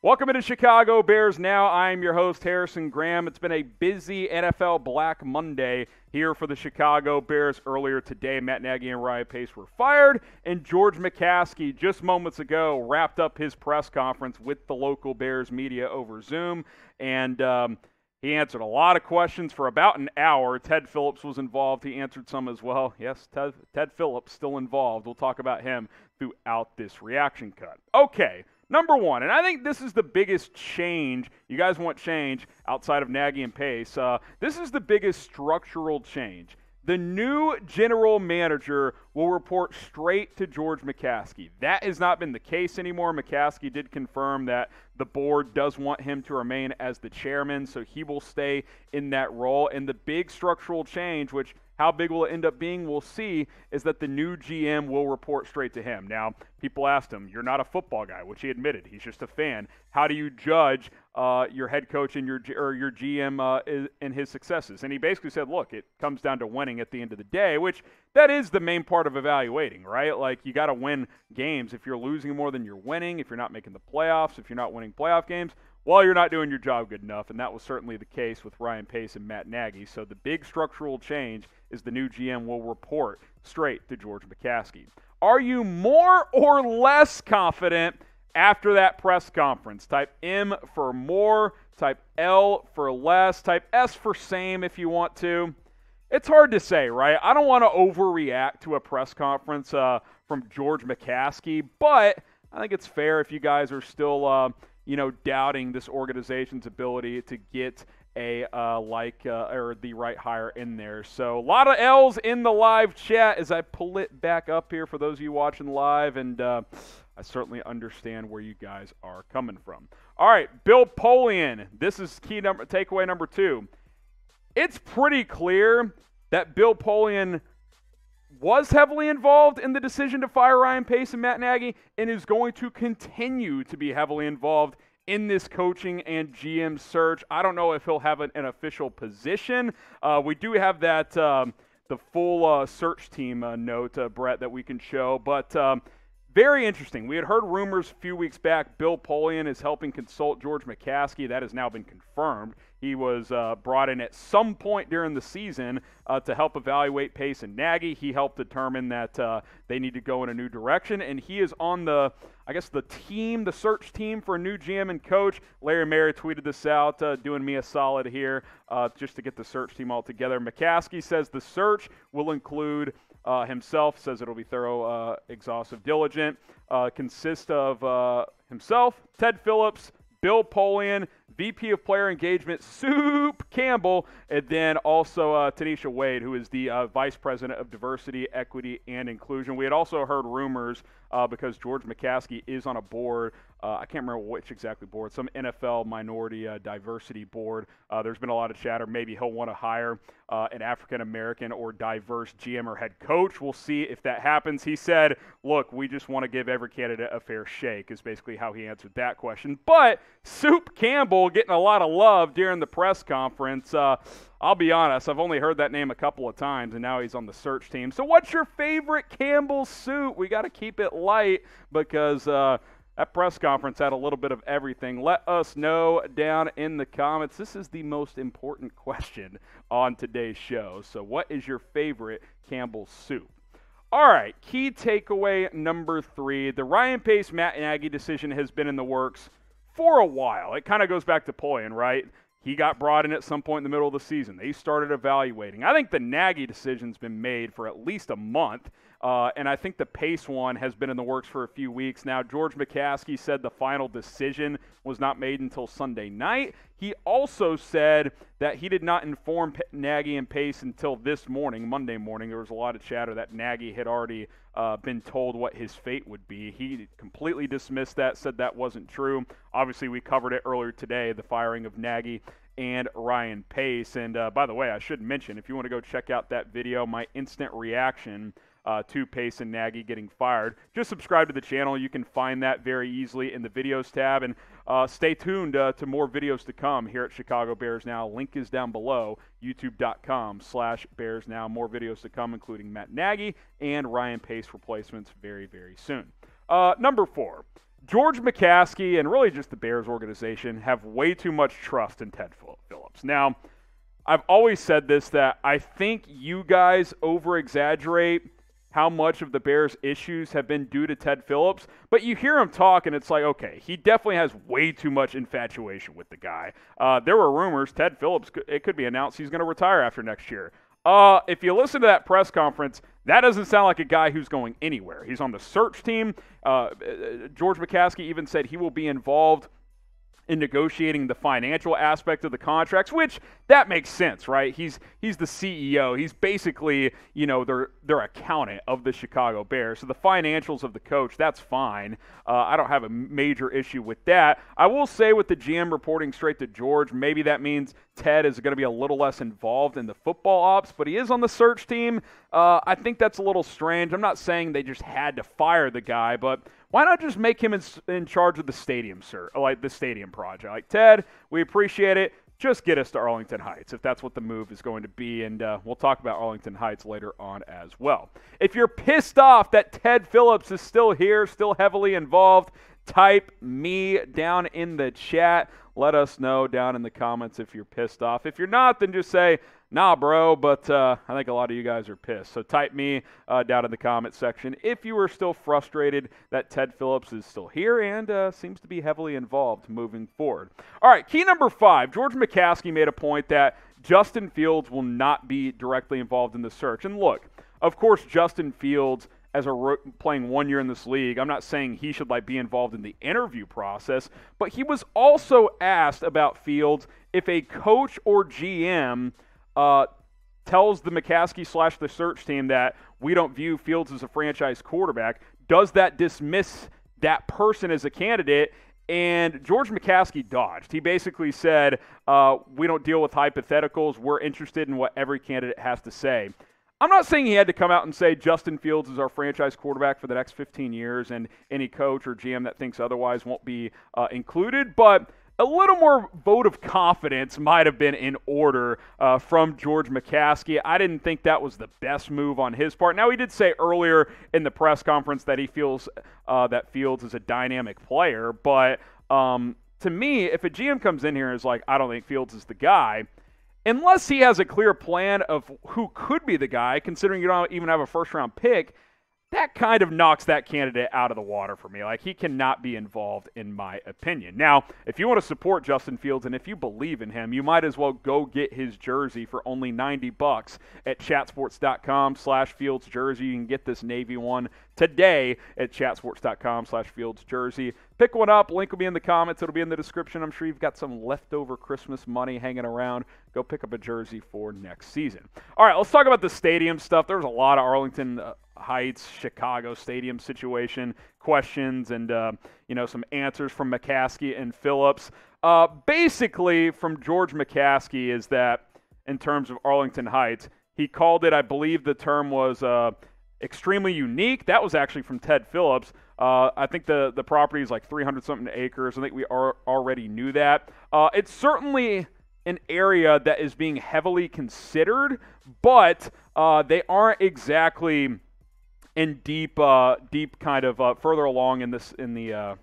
Welcome into Chicago Bears Now. I'm your host, Harrison Graham. It's been a busy NFL Black Monday here for the Chicago Bears. Earlier today, Matt Nagy and Ryan Pace were fired, and George McCaskey just moments ago wrapped up his press conference with the local Bears media over Zoom, and he answered a lot of questions for about an hour. Ted Phillips was involved. He answered some as well. Yes, Ted Phillips still involved. We'll talk about him throughout this reaction cut. Okay. Number one, and I think this is the biggest change. You guys want change outside of Nagy and Pace. This is the biggest structural change. The new general manager will report straight to George McCaskey. That has not been the case anymore. McCaskey did confirm that the board does want him to remain as the chairman, so he will stay in that role. And the big structural change, which how big will it end up being, we'll see, is that the new GM will report straight to him. Now, people asked him, you're not a football guy, which he admitted. He's just a fan. How do you judge your head coach and your GM in his successes? And he basically said, look, it comes down to winning at the end of the day, which that is the main part of evaluating, right? Like, you got to win games. If you're losing more than you're winning, if you're not making the playoffs, if you're not winning playoff games, well, you're not doing your job good enough, and that was certainly the case with Ryan Pace and Matt Nagy. So the big structural change is the new GM will report straight to George McCaskey. Are you more or less confident after that press conference? Type M for more, type L for less, type S for same if you want to. It's hard to say, right? I don't want to overreact to a press conference from George McCaskey, but I think it's fair if you guys are still doubting this organization's ability to get or the right hire in there. So a lot of L's in the live chat as I pull it back up here for those of you watching live, and I certainly understand where you guys are coming from. All right, Bill Polian. This is takeaway number 2. It's pretty clear that Bill Polian was heavily involved in the decision to fire Ryan Pace and Matt Nagy and is going to continue to be heavily involved in this coaching and GM search. I don't know if he'll have an official position. We do have that the full search team note, Brett, that we can show. But very interesting. We had heard rumors a few weeks back Bill Polian is helping consult George McCaskey. That has now been confirmed. He was brought in at some point during the season to help evaluate Pace and Nagy. He helped determine that they need to go in a new direction, and he is on the search team for a new GM and coach. Larry Mary tweeted this out, doing me a solid here just to get the search team all together. McCaskey says the search will include himself, says it'll be thorough, exhaustive, diligent, consist of himself, Ted Phillips, Bill Polian, VP of Player Engagement, Soup Campbell, and then also Tanesha Wade, who is the Vice President of Diversity, Equity, and Inclusion. We had also heard rumors because George McCaskey is on a board. I can't remember which exactly board, some NFL minority diversity board. There's been a lot of chatter. Maybe he'll want to hire an African-American or diverse GM or head coach. We'll see if that happens. He said, look, we just want to give every candidate a fair shake is basically how he answered that question. But Soup Campbell getting a lot of love during the press conference. I'll be honest, I've only heard that name a couple of times, and now he's on the search team. So what's your favorite Campbell suit? We got to keep it light because that press conference had a little bit of everything. Let us know down in the comments. This is the most important question on today's show. So what is your favorite Campbell suit? All right, key takeaway number 3. The Ryan Pace, Matt Nagy decision has been in the works for a while. It kind of goes back to Polian, right? He got brought in at some point in the middle of the season. They started evaluating. I think the Nagy decision's been made for at least a month, and I think the Pace one has been in the works for a few weeks now. George McCaskey said the final decision was not made until Sunday night. He also said that he did not inform Nagy and Pace until this morning, Monday morning. There was a lot of chatter that Nagy had already been told what his fate would be. He completely dismissed that, said that wasn't true. Obviously, we covered it earlier today, the firing of Nagy and Ryan Pace. And by the way, I should mention, if you want to go check out that video, my instant reaction to Pace and Nagy getting fired, just subscribe to the channel. You can find that very easily in the videos tab. And stay tuned to more videos to come here at Chicago Bears Now. Link is down below, youtube.com/Bears Now. More videos to come, including Matt Nagy and Ryan Pace replacements very, very soon. Number 4. George McCaskey and really just the Bears organization have way too much trust in Ted Phillips. Now, I've always said this, that I think you guys over-exaggerate how much of the Bears' issues have been due to Ted Phillips, but you hear him talk and it's like, okay, he definitely has way too much infatuation with the guy. There were rumors Ted Phillips, it could be announced he's going to retire after next year. If you listen to that press conference, that doesn't sound like a guy who's going anywhere. He's on the search team. George McCaskey even said he will be involved in negotiating the financial aspect of the contracts, which that makes sense, right? He's the CEO. He's basically, their accountant of the Chicago Bears. So the financials of the coach, that's fine. I don't have a major issue with that. I will say with the GM reporting straight to George, maybe that means Ted is going to be a little less involved in the football ops, but he is on the search team. I think that's a little strange. I'm not saying they just had to fire the guy, but why not just make him in charge of the stadium, sir? Like the stadium project. Like, Ted, we appreciate it. Just get us to Arlington Heights if that's what the move is going to be, and we'll talk about Arlington Heights later on as well. If you're pissed off that Ted Phillips is still here, still heavily involved, type me down in the chat. Let us know down in the comments if you're pissed off. If you're not, then just say, nah, bro, but I think a lot of you guys are pissed. So type me down in the comment section if you are still frustrated that Ted Phillips is still here and seems to be heavily involved moving forward. All right, key number 5. George McCaskey made a point that Justin Fields will not be directly involved in the search. And look, of course, Justin Fields, playing 1 year in this league, I'm not saying he should be involved in the interview process, but he was also asked about Fields if a coach or GM tells the McCaskey / the search team that we don't view Fields as a franchise quarterback, does that dismiss that person as a candidate? And George McCaskey dodged. He basically said, we don't deal with hypotheticals. We're interested in what every candidate has to say. I'm not saying he had to come out and say Justin Fields is our franchise quarterback for the next 15 years and any coach or GM that thinks otherwise won't be included, but a little more vote of confidence might have been in order from George McCaskey. I didn't think that was the best move on his part. Now, he did say earlier in the press conference that he feels that Fields is a dynamic player, but to me, if a GM comes in here and is like, I don't think Fields is the guy, unless he has a clear plan of who could be the guy, considering you don't even have a first-round pick, that kind of knocks that candidate out of the water for me. He cannot be involved, in my opinion. Now, if you want to support Justin Fields and if you believe in him, you might as well go get his jersey for only $90 at chatsports.com/Fields jersey. You can get this Navy one today at chatsports.com/Fields jersey. Pick one up. Link will be in the comments. It'll be in the description. I'm sure you've got some leftover Christmas money hanging around. Go pick up a jersey for next season. All right, let's talk about the stadium stuff. There's a lot of Arlington Heights, Chicago stadium situation questions and, some answers from McCaskey and Phillips. Basically, from George McCaskey is that in terms of Arlington Heights, he called it, I believe the term was extremely unique. That was actually from Ted Phillips. I think the property is 300-something acres. I think we already knew that. It's certainly an area that is being heavily considered, but they aren't exactly in deep kind of further along in the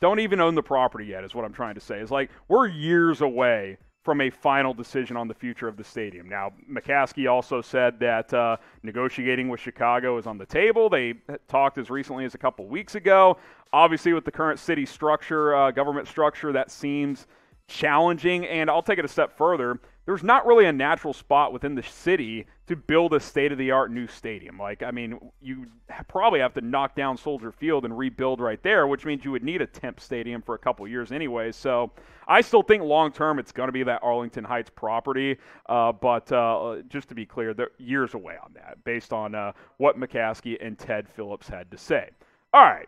don't even own the property yet is what I'm trying to say. It's we're years away from a final decision on the future of the stadium. Now, McCaskey also said that negotiating with Chicago is on the table. They talked as recently as a couple weeks ago. Obviously, with the current city structure, government structure, that seems challenging. And I'll take it a step further. There's not really a natural spot within the city to build a state-of-the-art new stadium. You probably have to knock down Soldier Field and rebuild right there, which means you would need a temp stadium for a couple years anyway. So I still think long-term it's going to be that Arlington Heights property. But just to be clear, they're years away on that based on what McCaskey and Ted Phillips had to say. All right,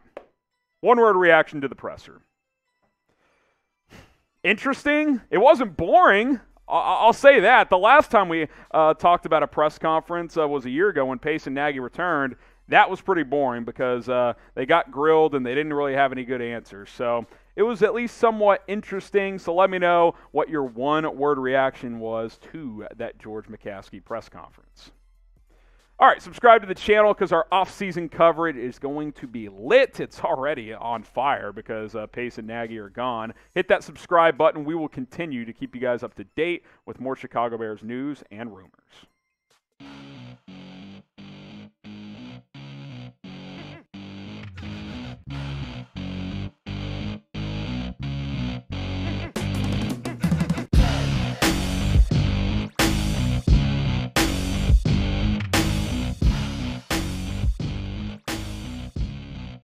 one-word reaction to the presser. Interesting. It wasn't boring. I'll say that. The last time we talked about a press conference was a year ago when Pace and Nagy returned. That was pretty boring because they got grilled and they didn't really have any good answers. So it was at least somewhat interesting. So let me know what your one-word reaction was to that George McCaskey press conference. All right, subscribe to the channel because our off-season coverage is going to be lit. It's already on fire because Pace and Nagy are gone. Hit that subscribe button. We will continue to keep you guys up to date with more Chicago Bears news and rumors.